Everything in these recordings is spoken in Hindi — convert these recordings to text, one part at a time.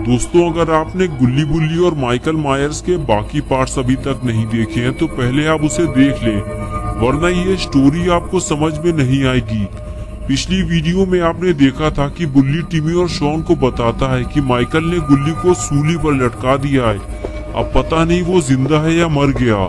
दोस्तों, अगर आपने गुल्ली बुल्ली और माइकल मायर्स के बाकी पार्ट्स अभी तक नहीं देखे हैं तो पहले आप उसे देख लें, वरना ये स्टोरी आपको समझ में नहीं आएगी। पिछली वीडियो में आपने देखा था कि बुल्ली टिमी और शॉन को बताता है कि माइकल ने गुल्ली को सूली पर लटका दिया है। अब पता नहीं वो जिंदा है या मर गया।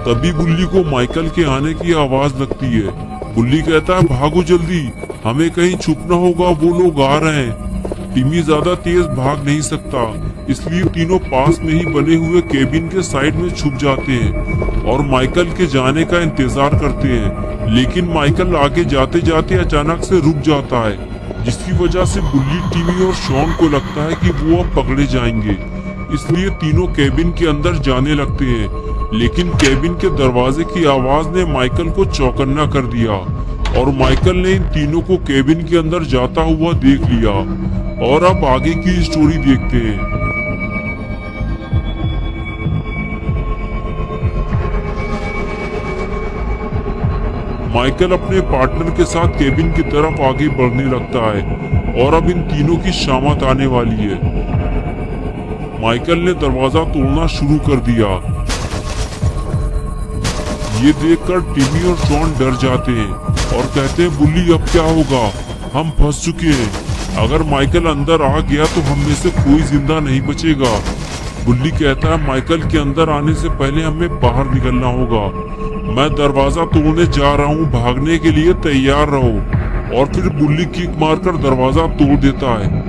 तभी बुल्ली को माइकल के आने की आवाज लगती है। बुल्ली कहता है, भागो जल्दी, हमें कहीं छुपना होगा, वो लोग आ रहे हैं। टिमी ज्यादा तेज भाग नहीं सकता, इसलिए तीनों पास में ही बने हुए केबिन के साइड में छुप जाते हैं और माइकल के जाने का इंतजार करते हैं। लेकिन माइकल आगे जाते जाते अचानक से रुक जाता है, जिसकी वजह से बुल्ली, टिमी और शॉन को लगता है कि वो अब पकड़े जाएंगे। इसलिए तीनों केबिन के अंदर जाने लगते हैं। लेकिन केबिन के दरवाजे की आवाज ने माइकल को चौकन्ना कर दिया और माइकल ने इन तीनों को केबिन के अंदर जाता हुआ देख लिया। और अब आगे की स्टोरी देखते हैं। माइकल अपने पार्टनर के साथ केबिन की तरफ आगे बढ़ने लगता है और अब इन तीनों की शामत आने वाली है। माइकल ने दरवाजा तोड़ना शुरू कर दिया। ये देखकर टिमी और शॉन डर जाते हैं और कहते हैं, बुल्ली अब क्या होगा, हम फंस चुके हैं। अगर माइकल अंदर आ गया तो हम में से कोई जिंदा नहीं बचेगा। बुल्ली कहता है, माइकल के अंदर आने से पहले हमें बाहर निकलना होगा। मैं दरवाजा तोड़ने जा रहा हूँ, भागने के लिए तैयार रहो। और फिर बुल्ली किक मारकर दरवाजा तोड़ देता है।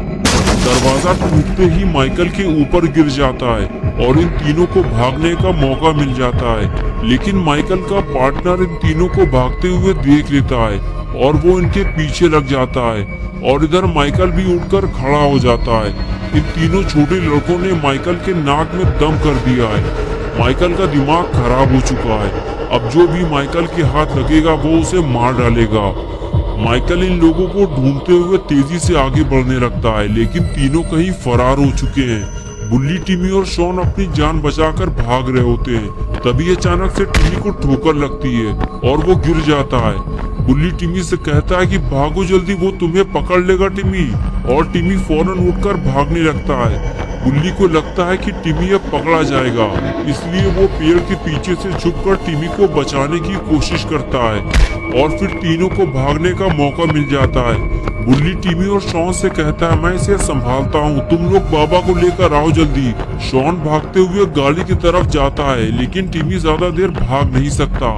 दरवाजा टूटते ही माइकल के ऊपर गिर जाता है और इन तीनों को भागने का मौका मिल जाता है। लेकिन माइकल का पार्टनर इन तीनों को भागते हुए देख लेता है और वो इनके पीछे लग जाता है। और इधर माइकल भी उठकर खड़ा हो जाता है। इन तीनों छोटे लड़कों ने माइकल के नाक में दम कर दिया है। माइकल का दिमाग खराब हो चुका है। अब जो भी माइकल के हाथ लगेगा वो उसे मार डालेगा। माइकल इन लोगों को ढूंढते हुए तेजी से आगे बढ़ने लगता है, लेकिन तीनों कहीं फरार हो चुके हैं। बुल्ली, टिमी और शॉन अपनी जान बचाकर भाग रहे होते हैं। तभी अचानक से टिमी को ठोकर लगती है और वो गिर जाता है। बुल्ली टिमी से कहता है कि भागो जल्दी, वो तुम्हें पकड़ लेगा टिमी। और टिमी फौरन उठकर भागने लगता है। बुल्ली को लगता है कि टिमी अब पकड़ा जाएगा, इसलिए वो पेड़ के पीछे से छुपकर टिमी को बचाने की कोशिश करता है और फिर तीनों को भागने का मौका मिल जाता है। बुल्ली टिमी और शॉन से कहता है, मैं इसे संभालता हूँ, तुम लोग बाबा को लेकर आओ जल्दी। शॉन भागते हुए गाड़ी की तरफ जाता है, लेकिन टिमी ज्यादा देर भाग नहीं सकता।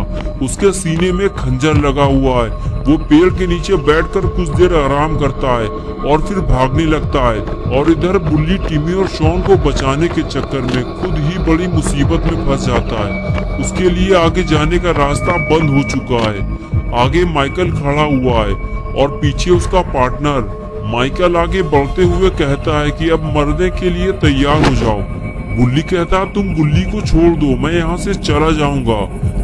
उसके सीने में खंजर लगा हुआ है। वो पेड़ के नीचे बैठकर कुछ देर आराम करता है और फिर भागने लगता है। और इधर बुल्ली, टिमी और शॉन को बचाने के चक्कर में खुद ही बड़ी मुसीबत में फंस जाता है। उसके लिए आगे जाने का रास्ता बंद हो चुका है। आगे माइकल खड़ा हुआ है और पीछे उसका पार्टनर। माइकल आगे बढ़ते हुए कहता है कि अब मरने के लिए तैयार हो जाओ। बुल्ली कहता है, तुम गुल्ली को छोड़ दो, मैं यहाँ से चला जाऊंगा।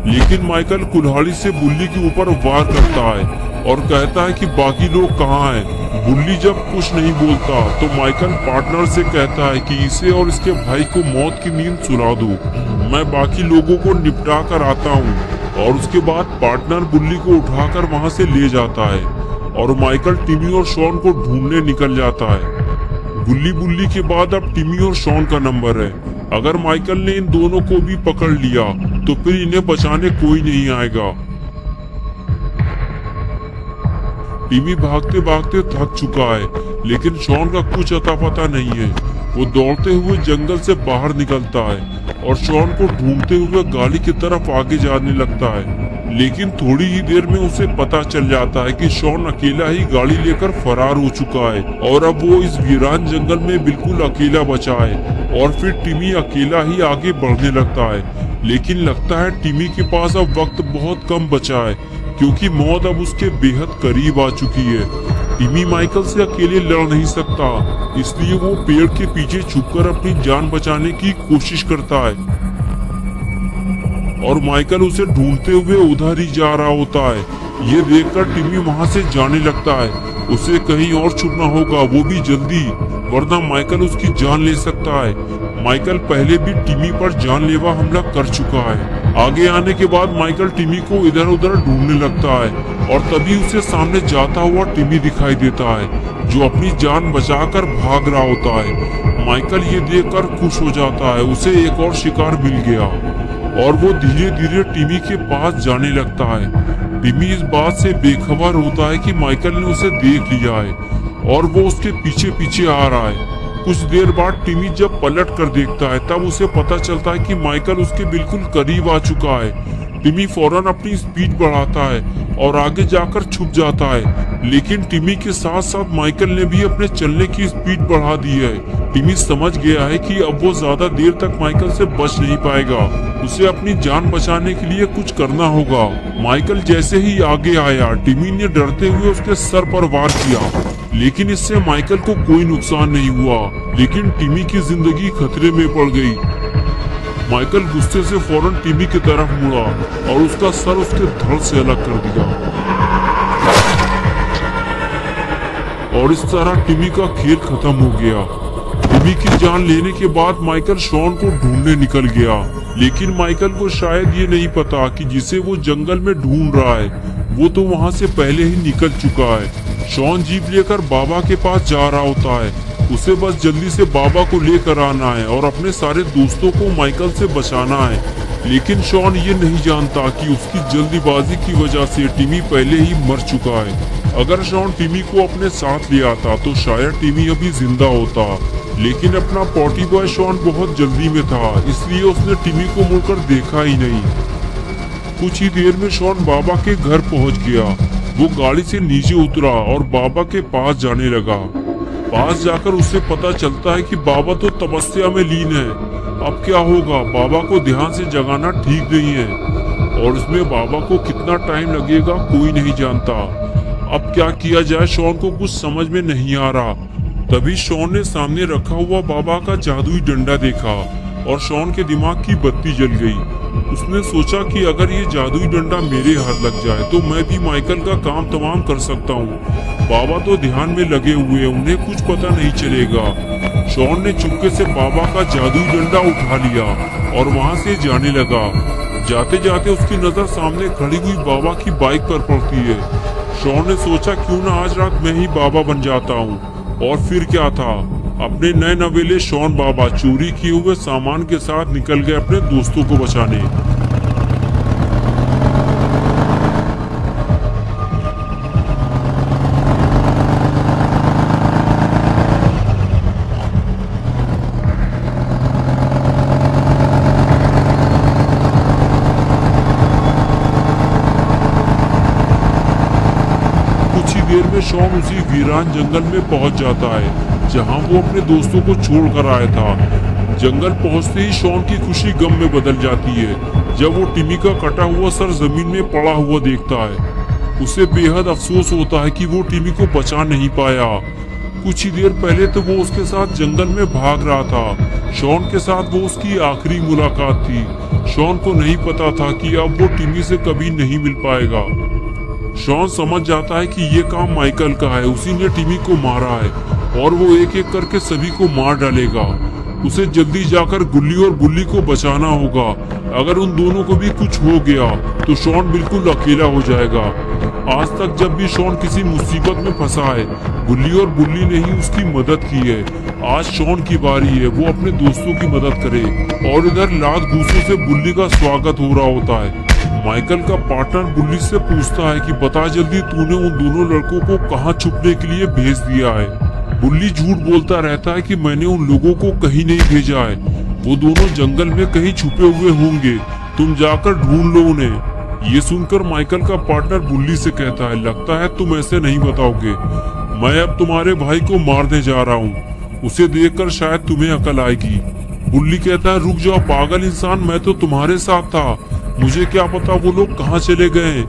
लेकिन माइकल कुल्हाड़ी से बुल्ली के ऊपर वार करता है और कहता है कि बाकी लोग कहाँ हैं। बुल्ली जब कुछ नहीं बोलता तो माइकल पार्टनर से कहता है कि इसे और इसके भाई को मौत की नींद सुला दो, मैं बाकी लोगों को निपटा कर आता हूँ। और उसके बाद पार्टनर बुल्ली को उठाकर वहाँ से ले जाता है और माइकल टिमी और शॉन को ढूंढने निकल जाता है। बुल्ली के बाद अब टिमी और शॉन का नंबर है। अगर माइकल ने इन दोनों को भी पकड़ लिया तो फिर इन्हें बचाने कोई नहीं आएगा। टिमी भागते भागते थक चुका है, लेकिन शॉन का कुछ अता पता नहीं है। वो दौड़ते हुए जंगल से बाहर निकलता है और शॉन को ढूंढते हुए गाड़ी की तरफ आगे जाने लगता है। लेकिन थोड़ी ही देर में उसे पता चल जाता है कि शॉन अकेला ही गाड़ी लेकर फरार हो चुका है और अब वो इस वीरान जंगल में बिल्कुल अकेला बचा है। और फिर टिमी अकेला ही आगे बढ़ने लगता है। लेकिन लगता है टिमी के पास अब वक्त बहुत कम बचा है, क्योंकि मौत अब उसके बेहद करीब आ चुकी है। टिमी माइकल से अकेले लड़ नहीं सकता, इसलिए वो पेड़ के पीछे छुपकर अपनी जान बचाने की कोशिश करता है। और माइकल उसे ढूंढते हुए उधर ही जा रहा होता है। ये देखकर टिमी वहां से जाने लगता है। उसे कहीं और छुपना होगा, वो भी जल्दी, वरना माइकल उसकी जान ले सकता है। माइकल पहले भी टिमी पर जानलेवा हमला कर चुका है। आगे आने के बाद माइकल टिमी को इधर उधर ढूंढने लगता है और तभी उसे सामने जाता हुआ टिमी दिखाई देता है जो अपनी जान बचाकर भाग रहा होता है। माइकल ये देखकर खुश हो जाता है, उसे एक और शिकार मिल गया और वो धीरे धीरे टिमी के पास जाने लगता है। टिमी इस बात से बेखबर होता है कि माइकल ने उसे देख लिया है और वो उसके पीछे पीछे आ रहा है। कुछ देर बाद टिमी जब पलट कर देखता है तब उसे पता चलता है कि माइकल उसके बिल्कुल करीब आ चुका है। टिमी फौरन अपनी स्पीड बढ़ाता है और आगे जाकर छुप जाता है, लेकिन टिमी के साथ साथ माइकल ने भी अपने चलने की स्पीड बढ़ा दी है। टिमी समझ गया है कि अब वो ज्यादा देर तक माइकल से बच नहीं पाएगा, उसे अपनी जान बचाने के लिए कुछ करना होगा। माइकल जैसे ही आगे आया, टिमी ने डरते हुए उसके सर पर वार किया, लेकिन इससे माइकल को कोई नुकसान नहीं हुआ, लेकिन टिमी की जिंदगी खतरे में पड़ गई। माइकल गुस्से से फौरन टिमी की तरफ मुड़ा और उसका सर उसके धड़ से अलग कर दिया और इस तरह टिमी का खेल खत्म हो गया। टिमी की जान लेने के बाद माइकल शॉन को ढूंढने निकल गया, लेकिन माइकल को शायद ये नहीं पता कि जिसे वो जंगल में ढूंढ रहा है वो तो वहाँ से पहले ही निकल चुका है। शॉन जीप लेकर बाबा के पास जा रहा होता है, उसे बस जल्दी से बाबा को लेकर आना है और अपने सारे दोस्तों को माइकल से बचाना है। लेकिन शॉन ये नहीं जानता कि उसकी जल्दीबाजी की वजह से टिमी पहले ही मर चुका है। अगर शॉन टिमी को अपने साथ ले आता तो शायद टिमी अभी जिंदा होता, लेकिन अपना पॉटी बॉय शॉन बहुत जल्दी में था, इसलिए उसने टिमी को मुड़कर देखा ही नहीं। कुछ ही देर में शॉन बाबा के घर पहुंच गया। वो गाड़ी से नीचे उतरा और बाबा के पास जाने लगा। पास जाकर उसे पता चलता है कि बाबा तो तपस्या में लीन है। अब क्या होगा, बाबा को ध्यान से जगाना ठीक नहीं है और इसमें बाबा को कितना टाइम लगेगा कोई नहीं जानता। अब क्या किया जाए, शॉन को कुछ समझ में नहीं आ रहा। तभी शॉन ने सामने रखा हुआ बाबा का जादुई डंडा देखा और शॉन के दिमाग की बत्ती जल गई। उसने सोचा कि अगर ये जादुई डंडा मेरे हाथ लग जाए तो मैं भी माइकल का काम तमाम कर सकता हूँ। बाबा तो ध्यान में लगे हुए हैं, उन्हें कुछ पता नहीं चलेगा। शॉन ने चुपके से बाबा का जादुई डंडा उठा लिया और वहाँ से जाने लगा। जाते जाते उसकी नजर सामने खड़ी हुई बाबा की बाइक पर पड़ती है। शॉन ने सोचा क्यों ना आज रात मैं ही बाबा बन जाता हूँ, और फिर क्या था, अपने नए नवेले शॉन बाबा चोरी किए हुए सामान के साथ निकल गए अपने दोस्तों को बचाने। कुछ ही देर में शॉन उसी वीरान जंगल में पहुंच जाता है जहां वो अपने दोस्तों को छोड़कर आया था। जंगल पहुंचते ही शॉन की खुशी गम में बदल जाती है जब वो टिमी का कटा हुआ सर जमीन में पड़ा हुआ देखता है। उसे बेहद अफसोस होता है कि वो टिमी को बचा नहीं पाया। कुछ ही देर पहले तो वो उसके साथ जंगल में भाग रहा था। शॉन के साथ वो उसकी आखिरी मुलाकात थी। शॉन को नहीं पता था कि अब वो टिमी से कभी नहीं मिल पाएगा। शॉन समझ जाता है कि ये काम माइकल का है, उसी ने टिमी को मारा है और वो एक एक करके सभी को मार डालेगा। उसे जल्दी जाकर गुल्ली और बुल्ली को बचाना होगा। अगर उन दोनों को भी कुछ हो गया तो शॉन बिल्कुल अकेला हो जाएगा। आज तक जब भी शॉन किसी मुसीबत में फंसा है, गुल्ली और बुल्ली ने ही उसकी मदद की है। आज शॉन की बारी है वो अपने दोस्तों की मदद करे। और इधर लात घूंसों से बुल्ली का स्वागत हो रहा होता है। माइकल का पार्टनर बुल्ली से पूछता है कि बता जल्दी, तूने उन दोनों लड़कों को कहाँ छुपने के लिए भेज दिया है। बुल्ली झूठ बोलता रहता है कि मैंने उन लोगों को कहीं नहीं भेजा है, वो दोनों जंगल में कहीं छुपे हुए होंगे, तुम जाकर ढूंढ लो उन्हें। ये सुनकर माइकल का पार्टनर बुल्ली से कहता है, लगता है तुम ऐसे नहीं बताओगे, मैं अब तुम्हारे भाई को मारने जा रहा हूँ, उसे देखकर शायद तुम्हें अकल आएगी। बुल्ली कहता है, रुक जाओ पागल इंसान, मैं तो तुम्हारे साथ था, मुझे क्या पता वो लोग कहाँ चले गए।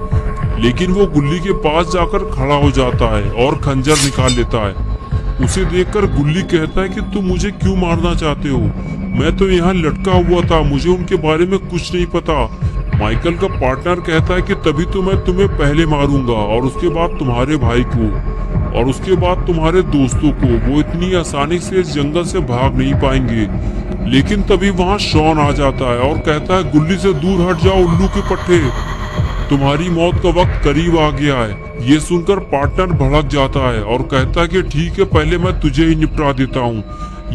लेकिन वो गुल्ली के पास जाकर खड़ा हो जाता है और खंजर निकाल लेता है। उसे देखकर गुल्ली कहता है कि तुम मुझे क्यों मारना चाहते हो, मैं तो यहाँ लटका हुआ था, मुझे उनके बारे में कुछ नहीं पता। माइकल का पार्टनर कहता है कि तभी तो मैं तुम्हें पहले मारूंगा और उसके बाद तुम्हारे भाई को और उसके बाद तुम्हारे दोस्तों को। वो इतनी आसानी से इस जंगल से भाग नहीं पाएंगे। लेकिन तभी वहाँ शॉन आ जाता है और कहता है गुल्ली से दूर हट जाओ उल्लू के पट्टे, तुम्हारी मौत का वक्त करीब आ गया है। ये सुनकर पार्टनर भड़क जाता है और कहता है कि ठीक है, पहले मैं तुझे ही निपटा देता हूँ।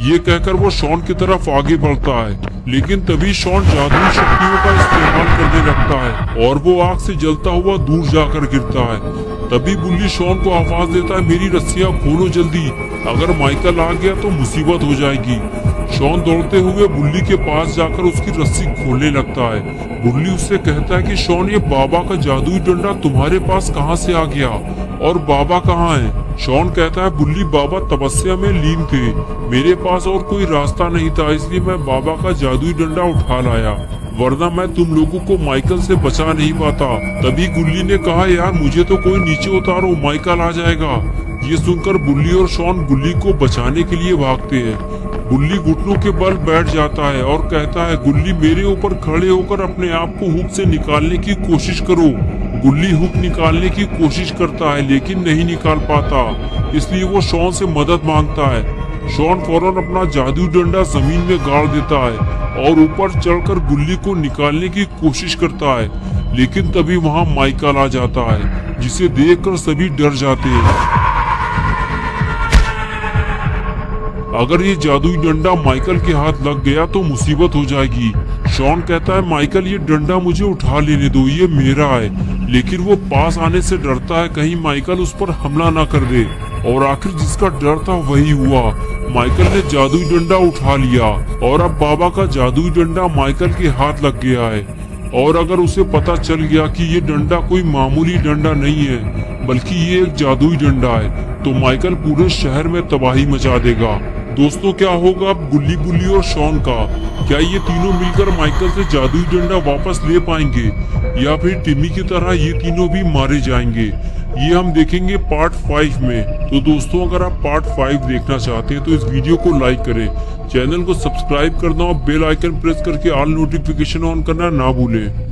ये कहकर वो शॉन की तरफ आगे बढ़ता है, लेकिन तभी शॉन जादुई शक्तियों का इस्तेमाल करने लगता है और वो आग से जलता हुआ दूर जाकर गिरता है। तभी बुल्ली शॉन को आवाज देता है, मेरी रस्सियां खोलो जल्दी, अगर माइकल आ गया तो मुसीबत हो जाएगी। शॉन दौड़ते हुए बुल्ली के पास जाकर उसकी रस्सी खोलने लगता है। बुल्ली उससे कहता है कि शॉन, ये बाबा का जादुई डंडा तुम्हारे पास कहाँ से आ गया और बाबा कहाँ है? शॉन कहता है, बुल्ली, बाबा तपस्या में लीन थे, मेरे पास और कोई रास्ता नहीं था, इसलिए मैं बाबा का जादुई डंडा उठा लाया, वरना मैं तुम लोगों को माइकल से बचा नहीं पाता। तभी गुल्ली ने कहा, यार मुझे तो कोई नीचे उतारो, माइकल आ जाएगा। ये सुनकर बुल्ली और शॉन गुल्ली को बचाने के लिए भागते हैं। बुल्ली घुटनों के बल बैठ जाता है और कहता है, गुल्ली मेरे ऊपर खड़े होकर अपने आप को हुक से निकालने की कोशिश करो। गुल्ली हुक निकालने की कोशिश करता है लेकिन नहीं निकाल पाता, इसलिए वो शॉन से मदद मांगता है। शॉन फौरन अपना जादुई डंडा जमीन में गाड़ देता है और ऊपर चढ़कर गुल्ली को निकालने की कोशिश करता है, लेकिन तभी वहां माइकल आ जाता है, जिसे देखकर सभी डर जाते हैं। अगर ये जादुई डंडा माइकल के हाथ लग गया तो मुसीबत हो जाएगी। शॉन कहता है, माइकल ये डंडा मुझे उठा लेने दो, ये मेरा है। लेकिन वो पास आने से डरता है कहीं माइकल उस पर हमला ना कर दे, और आखिर जिसका डर था वही हुआ। माइकल ने जादुई डंडा उठा लिया और अब बाबा का जादुई डंडा माइकल के हाथ लग गया है। और अगर उसे पता चल गया कि ये डंडा कोई मामूली डंडा नहीं है बल्कि ये एक जादुई डंडा है, तो माइकल पूरे शहर में तबाही मचा देगा। दोस्तों, क्या होगा अब गुल्ली, बुल्ली और शॉन का? क्या ये तीनों मिलकर माइकल से जादुई डंडा वापस ले पाएंगे या फिर टिम्मी की तरह ये तीनों भी मारे जाएंगे? ये हम देखेंगे पार्ट 5 में। तो दोस्तों, अगर आप पार्ट 5 देखना चाहते हैं तो इस वीडियो को लाइक करें, चैनल को सब्सक्राइब करना और बेल आइकन प्रेस करके ऑल नोटिफिकेशन ऑन करना ना भूलें।